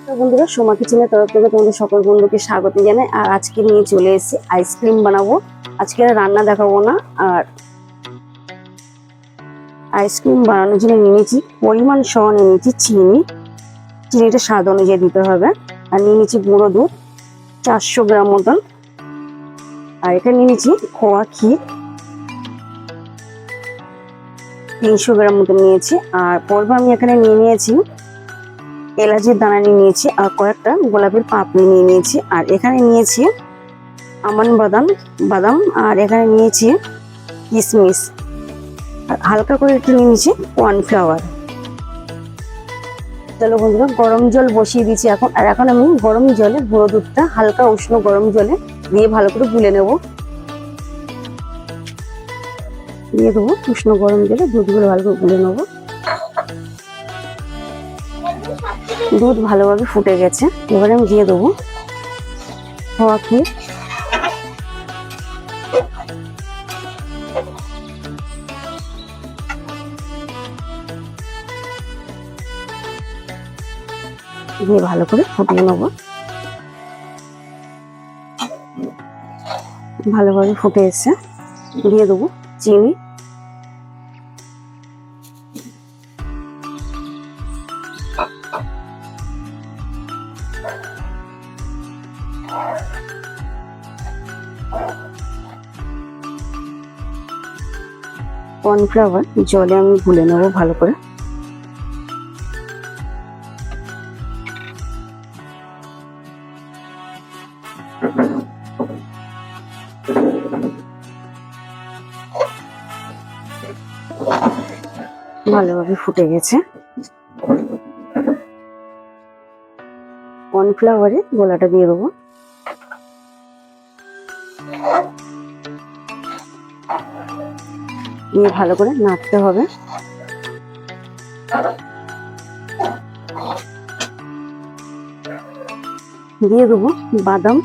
তো বন্ধুরা, সোমা কিচেনের তরফ থেকে তোমাদের সকল বন্ধুকে স্বাগত জানাই। আর আজকে নিয়ে চলে এসেছি আইসক্রিম বানাবো। আজকে আর রান্না দেখাবো না। আর আইসক্রিম বানানোর জন্য নিয়েছি পরিমাণ সহ নিয়েছি চিনিটা স্বাদ অনুযায়ী দিতে হবে। আর নিয়ে নিয়েছি গুঁড়ো দুধ 400 গ্রাম মতন। আর এখানে নিয়ে নিয়েছি খোয়া ক্ষীর 300 গ্রাম মতন নিয়েছি। আর পর্ব আমি এখানে নিয়েছি এলাচের দানা নিয়েছি আর কয়েকটা গোলাপের পাপড়ি নিয়েছি। আর এখানে নিয়েছি আমন্ড বাদাম আর এখানে নিয়েছি কিশমিশ। আর হালকা করে একটু নিয়েছি কর্নফ্লাওয়ার। চলো বন্ধুরা, গরম জল বসিয়ে দিয়েছি এখন। আর এখন আমি গরম জলে গুঁড়ো দুধটা হালকা উষ্ণ গরম জলে দিয়ে ভালো করে গুলে নেব। দিয়ে দেবো উষ্ণ গরম জলে দুধগুলো ভালো করে গুলে নেবো। দুধ ভালোভাবে ফুটে গেছে, এবারে আমি দিয়ে দেবো খোয়া ক্ষীর। দিয়ে ভালো করে ফুটিয়ে নেবো। ভালোভাবে ফুটে এসে দিয়ে দেবো চিনি। কর্নফ্লাওয়ার জলে আমি গুলে নেবো ভালো করে। ভালোভাবে ফুটে গেছে। কর্নফ্লাওয়ারে গোলাটা দিয়ে দেবো। দিয়ে ভালো করে নাড়তে হবে। দিয়ে দেবো বাদাম।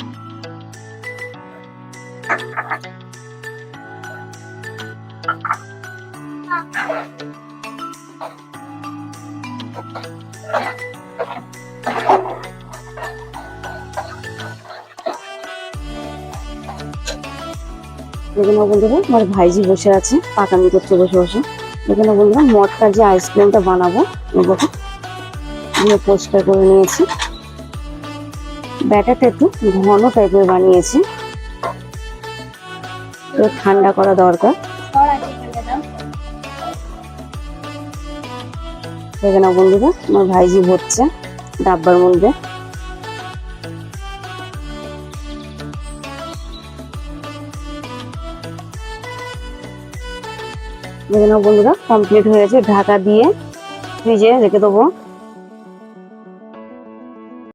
এখানে বন্ধুরা আমার ভাইজি বসে আছে, পাকামি করছে বসে বসে। এখানে বন্ধুরা মটকার যে আইসক্রিমটা বানাবো পরিষ্কার করে নিয়েছি। ব্যাটারটা একটু ঘন টাইপের বানিয়েছি, তো ঠান্ডা করা দরকার। এখানে বন্ধুরা আমার ভাইজি হচ্ছে ডাব্বার মধ্যে। এখানে বন্ধুরা কমপ্লিট হয়েছে, ঢাকা দিয়ে ফ্রিজে রেখে দেবো